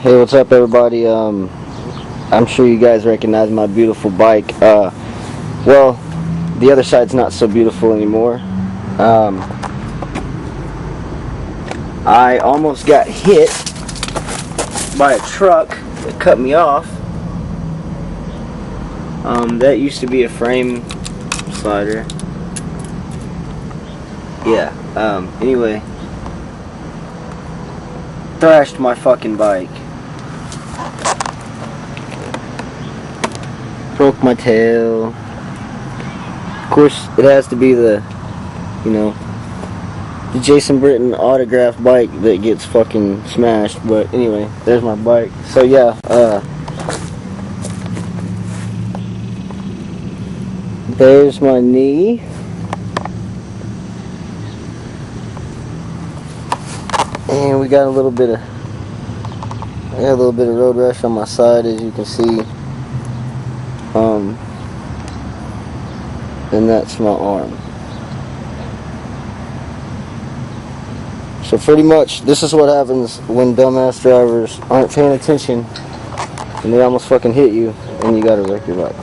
Hey, what's up, everybody? I'm sure you guys recognize my beautiful bike. Well, the other side's not so beautiful anymore. I almost got hit by a truck that cut me off. That used to be a frame slider. Yeah, anyway. Thrashed my fucking bike. Broke my tail. Of course, it has to be the Jason Britton autographed bike that gets fucking smashed. But anyway, there's my bike. So yeah, there's my knee. And we got a little bit of road rash on my side, as you can see. And that's my arm. So pretty much, this is what happens when dumbass drivers aren't paying attention and they almost fucking hit you and you gotta wreck your bike.